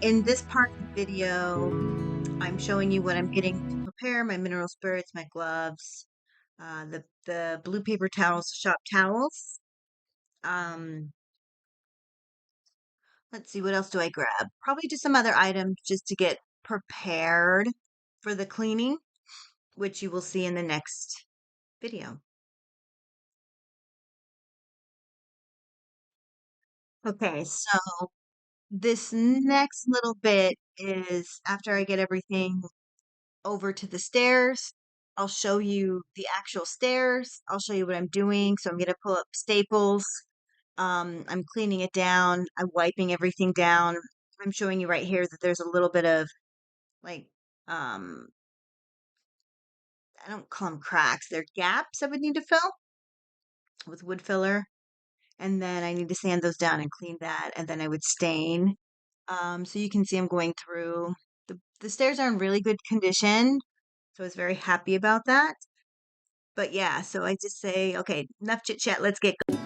In this part of the video, I'm showing you what I'm getting to prepare my mineral spirits, my gloves, the blue paper towels, shop towels. Um, let's see, what else do I grab? Probably just some other items just to get prepared for the cleaning, which you will see in the next video. Okay, so this next little bit is after I get everything over to the stairs. I'll show you the actual stairs. I'll show you what I'm doing. So I'm going to pull up staples. I'm cleaning it down. I'm wiping everything down. I'm showing you right here that there's a little bit of like, um, I don't call them cracks. They're gaps I would need to fill with wood filler. And then I need to sand those down and clean that. And then I would stain. So you can see I'm going through. The stairs are in really good condition. So I was very happy about that. But yeah, so I just say, okay, enough chit chat. Let's get going.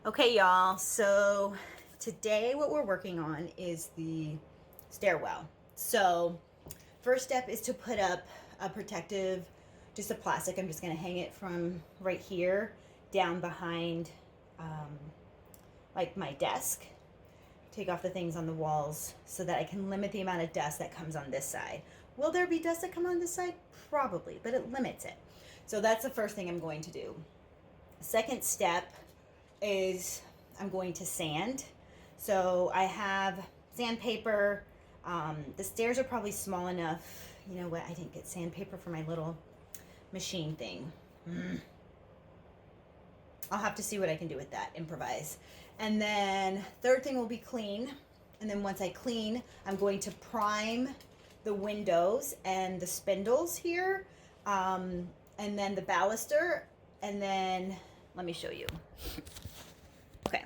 Okay, y'all, so today what we're working on is the stairwell. So first step is to put up a protective, just a plastic. I'm just going to hang it from right here down behind like my desk. Take off the things on the walls so that I can limit the amount of dust that comes on this side. Will there be dust that come on this side? Probably, but it limits it. So that's the first thing I'm going to do. Second step is I'm going to sand. So I have sandpaper. The stairs are probably small enough. You know what? I didn't get sandpaper for my little machine thing. I'll have to see what I can do with that. Improvise. And then third thing will be clean. And then once I clean, I'm going to prime the windows and the spindles here. And then the baluster. And then let me show you. Okay,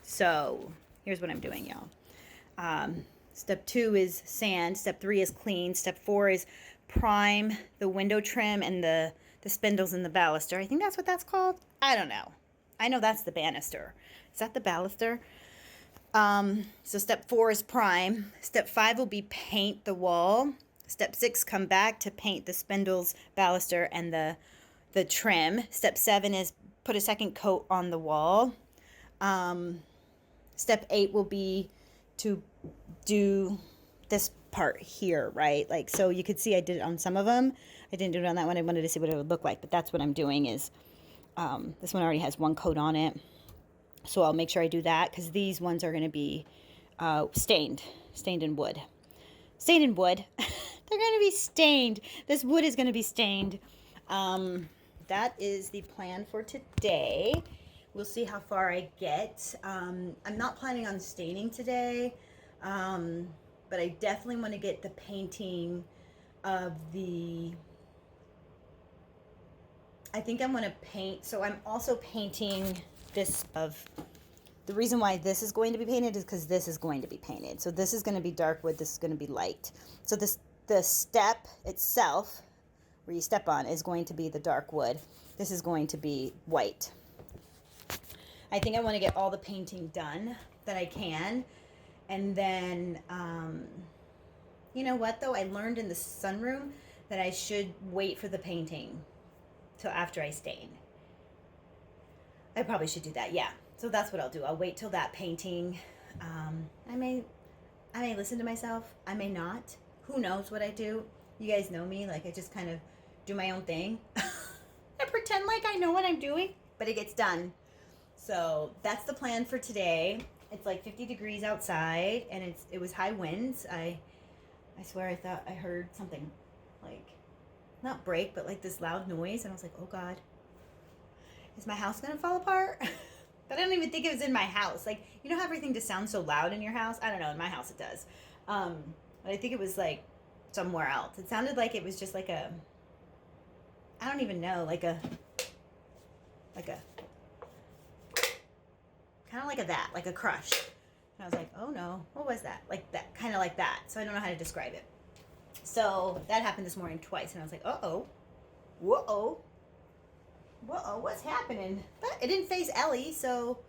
so here's what I'm doing, y'all. Step 2 is sand. Step 3 is clean. Step 4 is prime the window trim and the spindles and the baluster. I think that's what that's called. I don't know. I know that's the banister. Is that the baluster? So step 4 is prime. Step 5 will be paint the wall. Step 6, come back to paint the spindles, baluster, and the trim. Step 7 is put a second coat on the wall. Step 8 will be to do this part here, right? Like, so you could see I did it on some of them. I didn't do it on that one. I wanted to see what it would look like, but that's what I'm doing is, this one already has one coat on it. So I'll make sure I do that because these ones are going to be, stained in wood. Stained in wood. They're going to be stained. This wood is going to be stained. That is the plan for today. We'll see how far I get. I'm not planning on staining today, but I definitely want to get the painting of the... I think I'm going to paint, so I'm also painting this of... The reason why this is going to be painted is because this is going to be painted. So this is going to be dark wood, this is going to be light. So the step itself, where you step on, is going to be the dark wood. This is going to be white. I think I want to get all the painting done that I can. And then, you know what though? I learned in the sunroom that I should wait for the painting till after I stain. I probably should do that, yeah. So that's what I'll do. I'll wait till that painting. I may listen to myself. I may not. Who knows what I do? You guys know me. Like, I just kind of do my own thing. I pretend like I know what I'm doing, but it gets done. So that's the plan for today. It's like 50 degrees outside, and it was high winds. I swear I thought I heard something like, not break, but like this loud noise, and I was like, oh God, is my house gonna fall apart? But I don't even think it was in my house. Like, you know how everything just sounds so loud in your house? I don't know, in my house it does. But I think it was like somewhere else. It sounded like it was just like a, I don't even know, like a kind of like like a crush. And I was like, oh no, what was that? Like that, kind of like that. So I don't know how to describe it. So that happened this morning twice, and I was like, uh-oh, whoa-oh, whoa-oh, what's happening? But it didn't faze Ellie, so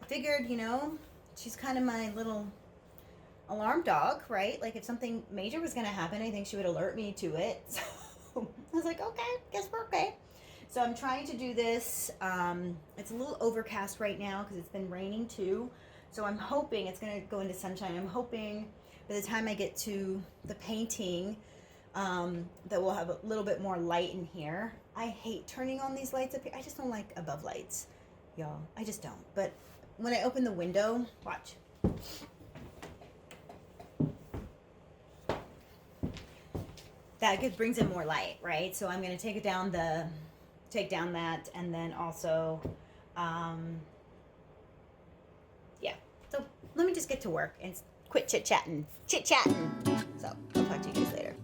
I figured, you know, she's kind of my little alarm dog, right? Like if something major was going to happen, I think she would alert me to it. So I was like, okay, guess we're okay. So I'm trying to do this. It's a little overcast right now because it's been raining too. So I'm hoping it's going to go into sunshine. I'm hoping by the time I get to the painting that we'll have a little bit more light in here. I hate turning on these lights up here. I just don't like above lights, y'all. I just don't. But when I open the window, watch. That brings in more light, right? So I'm going to take down that, and then also, yeah. So let me just get to work and quit chit-chatting. So I'll talk to you guys later.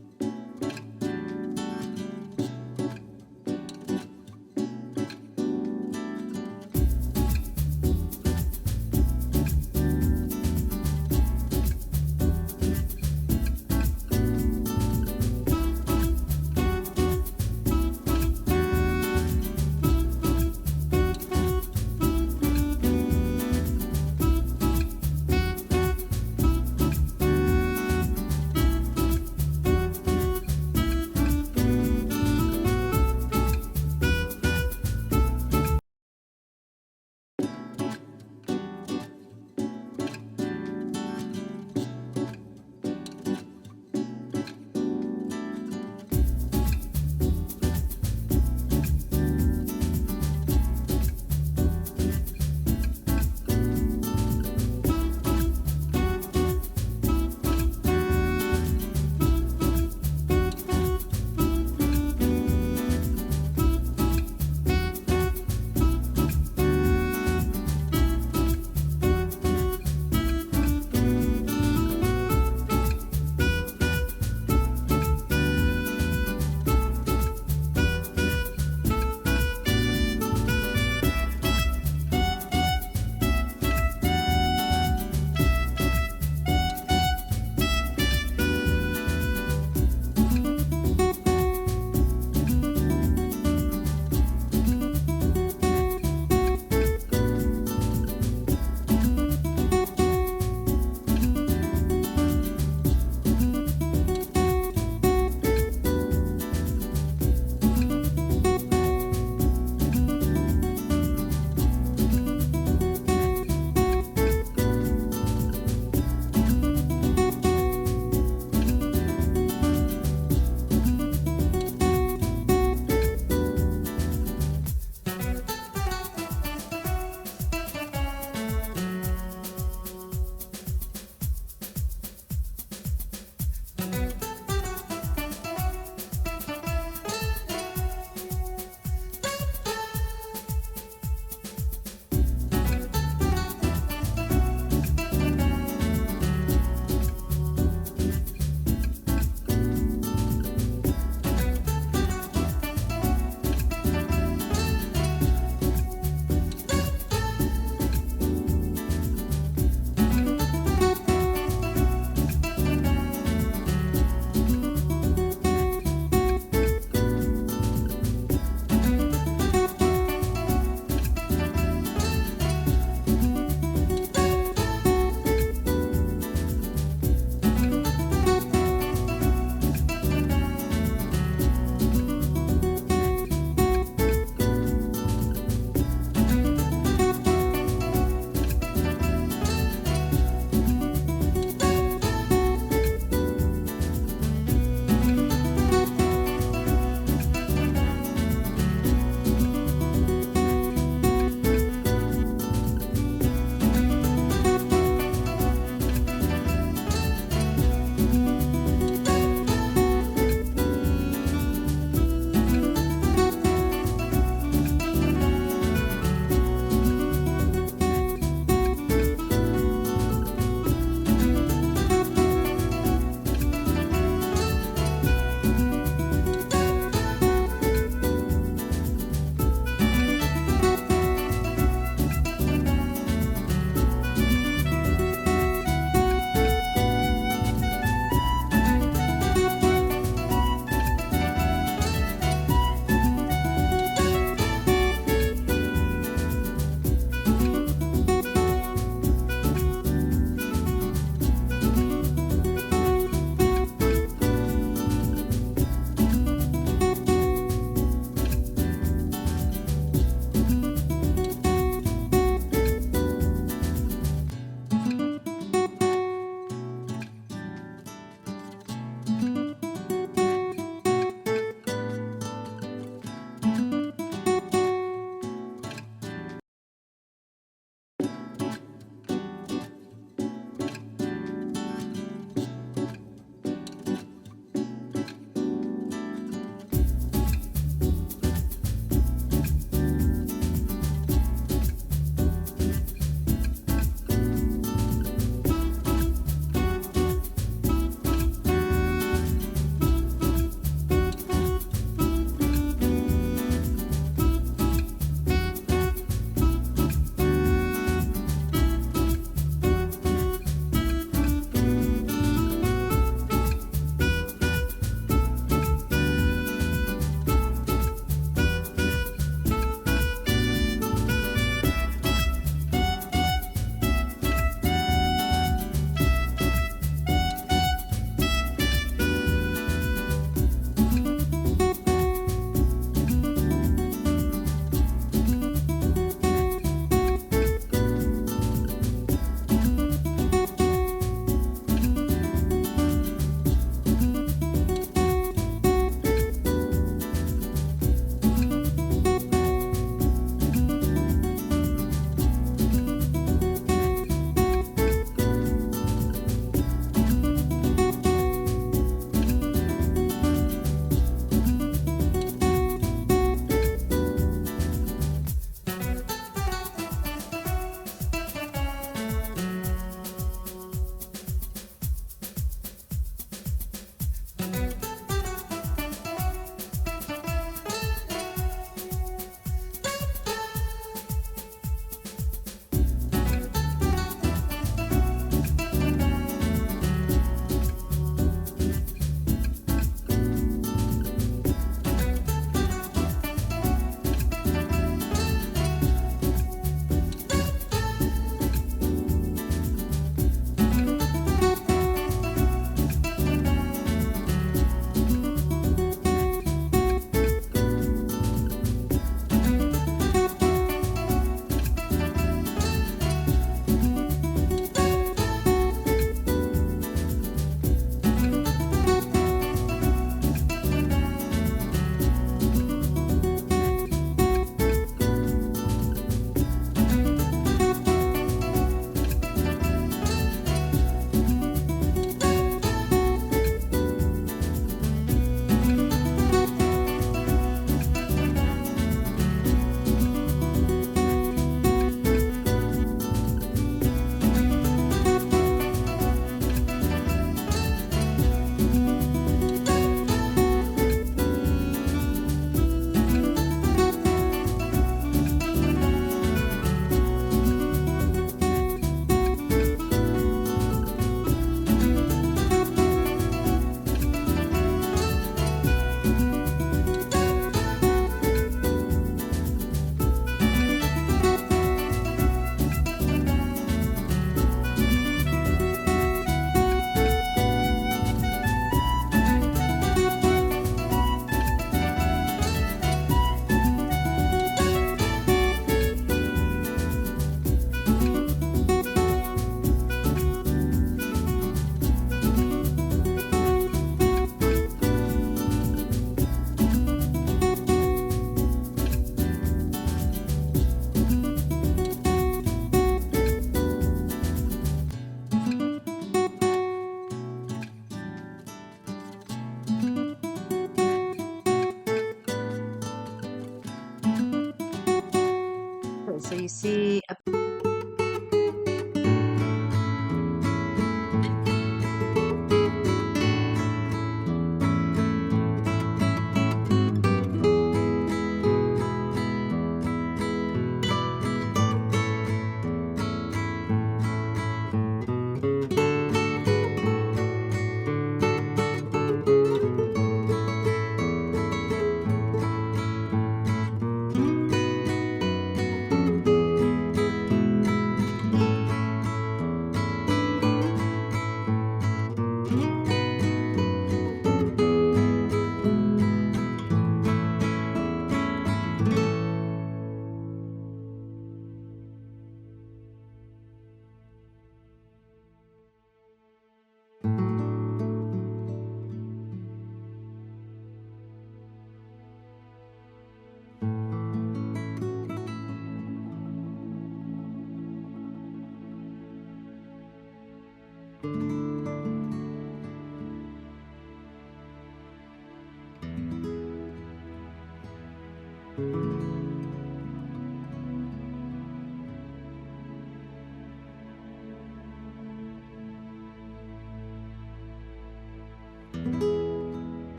So you see a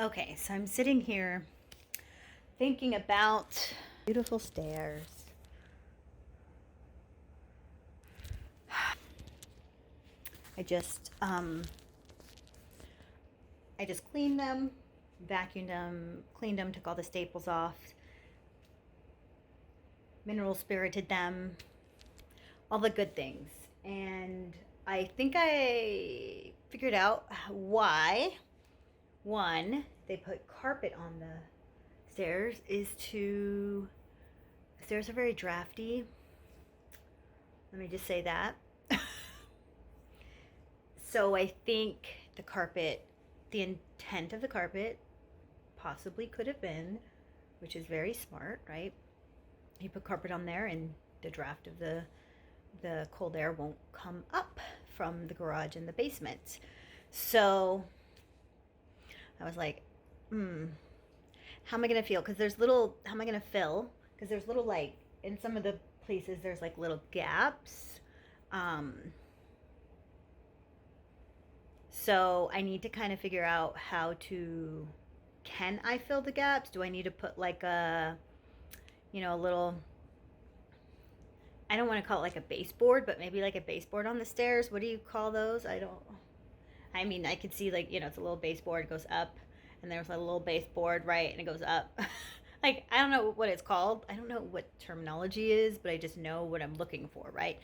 Okay, so I'm sitting here thinking about beautiful stairs. I just I just cleaned them, vacuumed them, cleaned them, took all the staples off, mineral spirited them, all the good things. And I think I figured out why. One, they put carpet on the stairs is to the stairs are very drafty. Let me just say that. So I think the intent of the carpet possibly could have been, which is very smart, right? You put carpet on there and the draft of the cold air won't come up from the garage and the basement. So I was like, how am I gonna feel? Because there's little, how am I gonna fill? Because there's little, like, in some of the places, there's like little gaps. Um, so I need to kind of figure out how to, can I fill the gaps? Do I need to put like a little, I don't want to call it like a baseboard, but maybe like a baseboard on the stairs. What do you call those? I mean, I could see, like, it's a little baseboard, it goes up, and there's a little baseboard, right, and it goes up. Like, I don't know what it's called. I don't know what terminology is, but I just know what I'm looking for, right?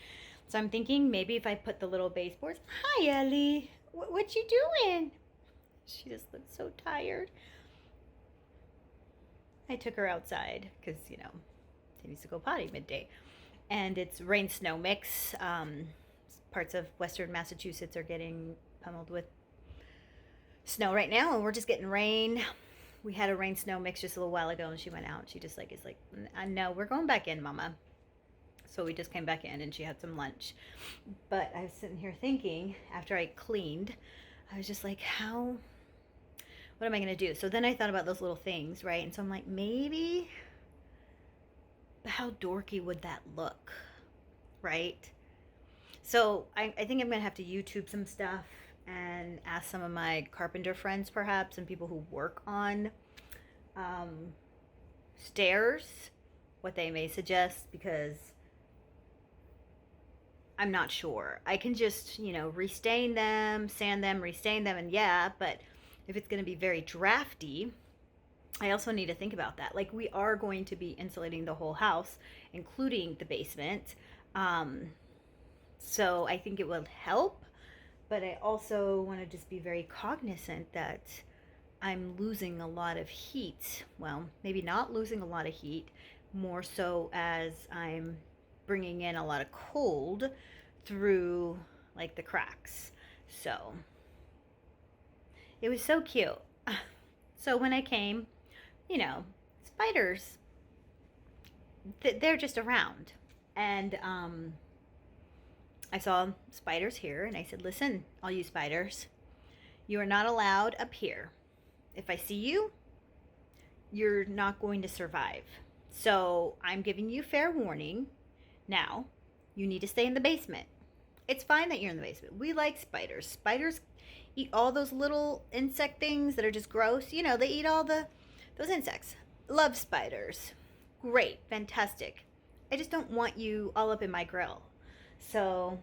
So I'm thinking maybe if I put the little baseboards. Hi, Ellie. What you doing? She just looks so tired. I took her outside because, she needs to go potty midday. And it's rain snow mix. Parts of western Massachusetts are getting pummeled with snow right now, and we're just getting rain. We had a rain snow mix just a little while ago, and she went out. And she just is like, no, we're going back in, Mama. So we just came back in, and she had some lunch. But I was sitting here thinking, after I cleaned, I was just like, what am I going to do? So then I thought about those little things, right? And so I'm like, maybe But how dorky would that look, right? So I think I'm going to have to YouTube some stuff and ask some of my carpenter friends, perhaps, and people who work on um, stairs, what they may suggest, because I'm not sure. I can just, restain them, sand them, restain them, and yeah, but if it's going to be very drafty, I also need to think about that. Like, we are going to be insulating the whole house, including the basement. So I think it will help, but I also want to just be very cognizant that I'm losing a lot of heat. Well, maybe not losing a lot of heat, more so as I'm bringing in a lot of cold through like the cracks. So it was so cute. So when I came, spiders, they're just around. And I saw spiders here, and I said, listen, all you spiders, you are not allowed up here. If I see you, you're not going to survive. So I'm giving you fair warning. Now, you need to stay in the basement. It's fine that you're in the basement. We like spiders. Spiders eat all those little insect things that are just gross. They eat all those insects. Love spiders. Great, fantastic. I just don't want you all up in my grill. So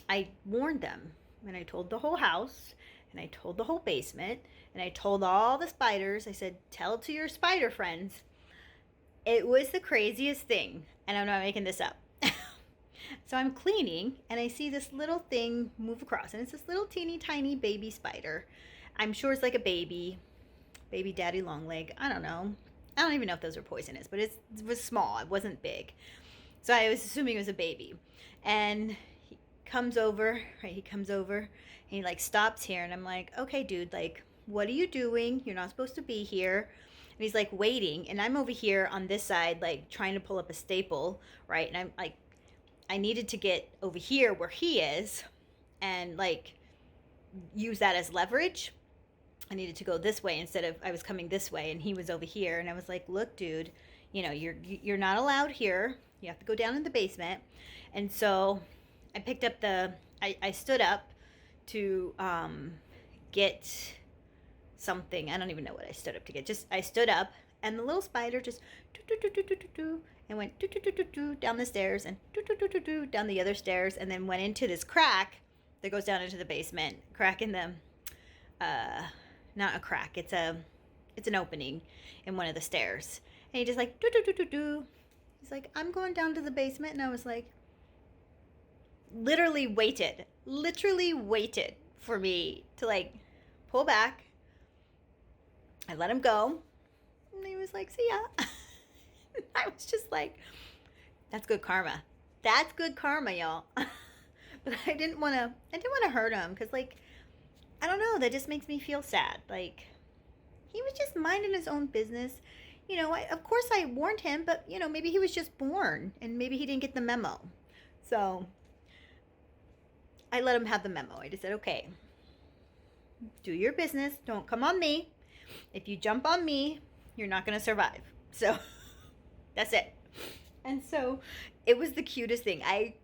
I warned them, and I told the whole house, and I told the whole basement, and I told all the spiders. I said, tell it to your spider friends. It was the craziest thing, and I'm not making this up. So I'm cleaning, and I see this little thing move across, and it's this little teeny tiny baby spider. I'm sure it's like a baby daddy long leg. I don't know. I don't even know if those are poisonous, but it was small. It wasn't big. So I was assuming it was a baby. And he comes over, right? He comes over, and he like stops here, and I'm like, okay, dude, like, what are you doing? You're not supposed to be here. And he's like waiting, and I'm over here on this side, like trying to pull up a staple, right? And I'm like, I needed to get over here where he is and like use that as leverage. I needed to go this way instead of I was coming this way, and he was over here, and I was like, look, dude, you're not allowed here. You have to go down in the basement. And so I picked up I stood up to get something. I don't even know what I stood up to get. Just I stood up, and the little spider just do do do do do do do and went do do do do do down the stairs and do do do do do down the other stairs, and then went into this crack that goes down into the basement. Crack in the not a crack. It's an opening in one of the stairs, and he just like do do do do do. He's like, I'm going down to the basement, and I was like, literally waited for me to like pull back. I let him go, and he was like, see ya. I was just like, that's good karma. That's good karma, y'all. But I didn't want to hurt him, because like, I don't know, that just makes me feel sad. Like, he was just minding his own business. Of course I warned him, but maybe he was just born, and maybe he didn't get the memo. So I let him have the memo. I just said, okay, do your business. Don't come on me. If you jump on me, you're not going to survive. So that's it. And so it was the cutest thing. I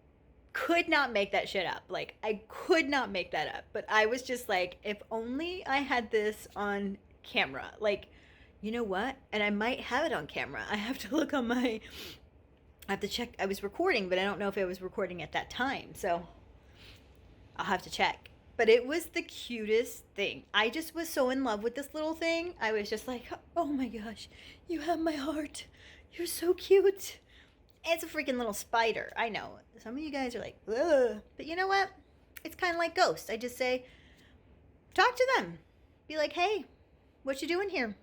could not make that shit up. Like, I could not make that up. But I was just like, if only I had this on camera. Like, you know what? And I might have it on camera. I have to look on I have to check. I was recording, but I don't know if I was recording at that time. So I'll have to check. But it was the cutest thing. I just was so in love with this little thing. I was just like, oh my gosh, you have my heart. You're so cute. It's a freaking little spider. I know. Some of you guys are like, ugh. But you know what? It's kind of like ghosts. I just say, talk to them. Be like, hey, what you doing here?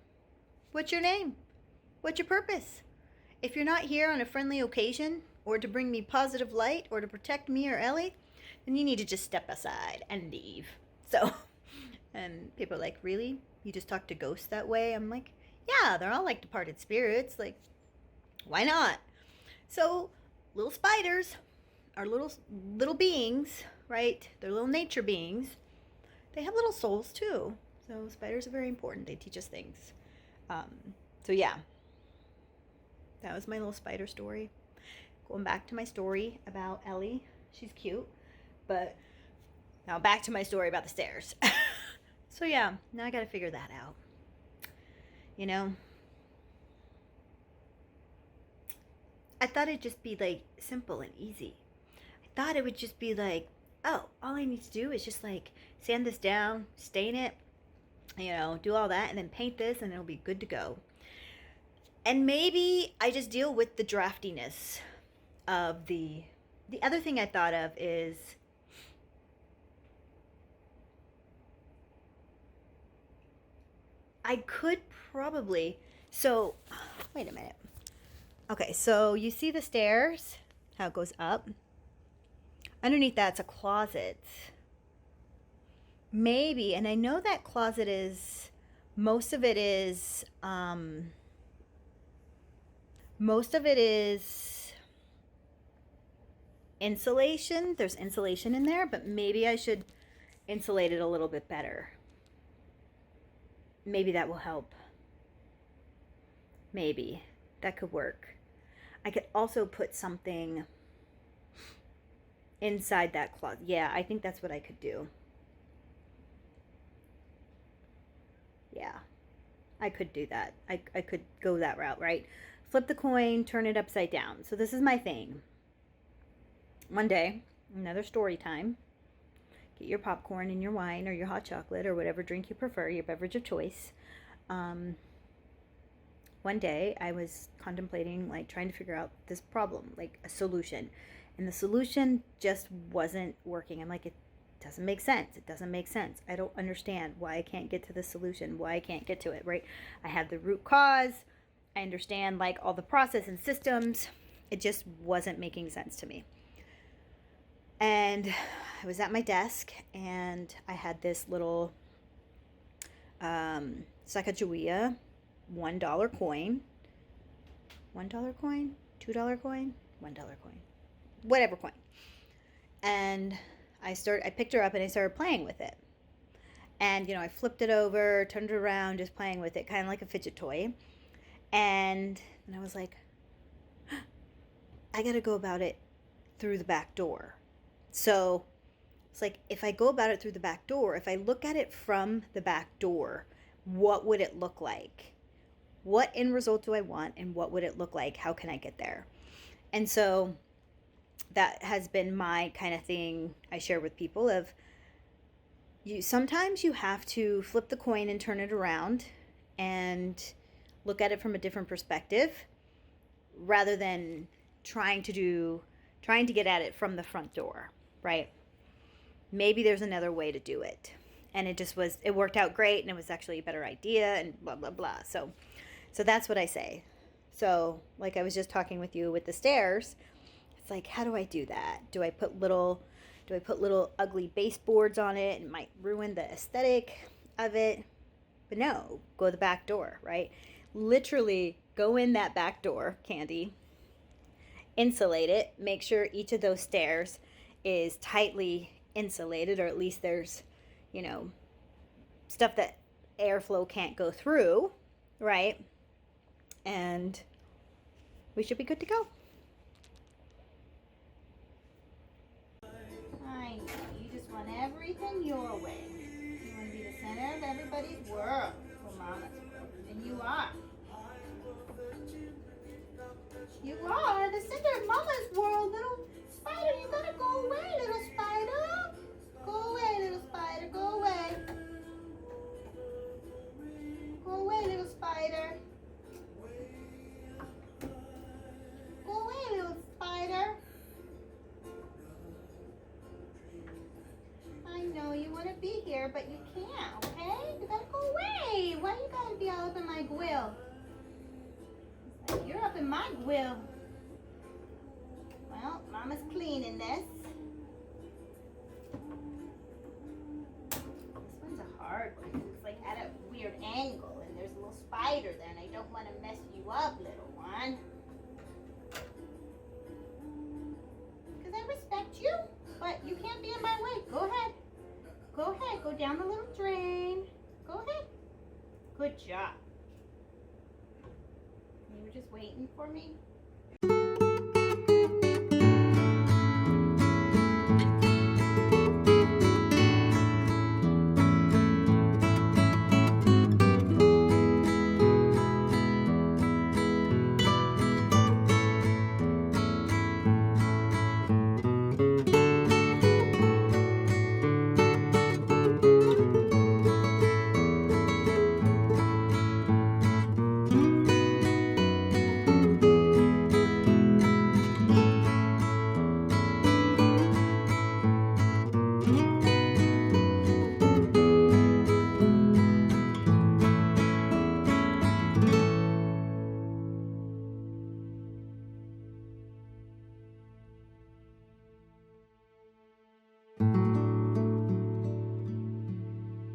What's your name? What's your purpose? If you're not here on a friendly occasion, or to bring me positive light, or to protect me or Ellie, then you need to just step aside and leave. So, and people are like, really? You just talk to ghosts that way? I'm like, yeah, they're all like departed spirits. Like, why not? So, little spiders are little beings, right? They're little nature beings. They have little souls too. So spiders are very important. They teach us things. So yeah. that was my little spider story. Going back to my story about Ellie. She's cute. But now back to my story about the stairs. So yeah, now I gotta figure that out. You know? I thought it'd just be like simple and easy. I thought it would just be like, oh, all I need to do is just like sand this down, stain it, you know, do all that, and then paint this, and it'll be good to go. And maybe I just deal with the draftiness of the other thing I thought of is I could probably, so wait a minute. Okay, so you see the stairs, how it goes up? Underneath that's a closet. Maybe, and I know that closet is, most of it is insulation. There's insulation in there, but maybe I should insulate it a little bit better. Maybe that will help. Maybe that could work. I could also put something inside that closet. Yeah, I think that's what I could do. Yeah, I could do that. I could go that route, right? Flip the coin, turn it upside down. So this is my thing. One day, another story time. Get your popcorn and your wine or your hot chocolate or whatever drink you prefer, your beverage of choice. One day I was contemplating, like, trying to figure out this problem, like a solution. And the solution just wasn't working. I'm like, it doesn't make sense. It doesn't make sense. I don't understand why I can't get to the solution, why I can't get to it, right? I have the root cause. I understand, like, all the process and systems. It just wasn't making sense to me. And I was at my desk, and I had this little Sacagawea $1 coin. $1 coin? $2 coin? $1 coin. Whatever coin. And I picked her up and I started playing with it. And, you know, I flipped it over, turned it around, just playing with it, kind of like a fidget toy. And I was like, I got to go about it through the back door. So it's like, if I go about it through the back door, if I look at it from the back door, what would it look like? What end result do I want, and what would it look like? How can I get there? And so that has been my kind of thing I share with people of, sometimes you have to flip the coin and turn it around and look at it from a different perspective rather than trying to get at it from the front door, right? Maybe there's another way to do it. And it worked out great, and it was actually a better idea, and blah, blah, blah. So that's what I say. So, like I was just talking with you with the stairs, it's like, how do I do that? Do I put little ugly baseboards on it, and it might ruin the aesthetic of it? But no, go the back door, right? Literally go in that back door, Candy. Insulate it. Make sure each of those stairs is tightly insulated, or at least there's, you know, stuff that airflow can't go through, right? And we should be good to go. I know, you just want everything your way. You want to be the center of everybody's world. Well, Mama's world. And you are. You are the center of Mama's world, little spider. You gotta go away, little spider. Go away, little spider. Go away. Go away, little spider. Go away, little spider. I know you want to be here, but you can't, okay? You gotta go away. Why you gotta be all up in my grill? Like, you're up in my grill. Well, Mama's cleaning this. This one's a hard one because it's like at a weird angle, and there's a little spider there, and I don't want to mess you up, little one. Because I respect you, but you can't be in my way. Go ahead. Go ahead. Go down the little drain. Go ahead. Good job. You were just waiting for me?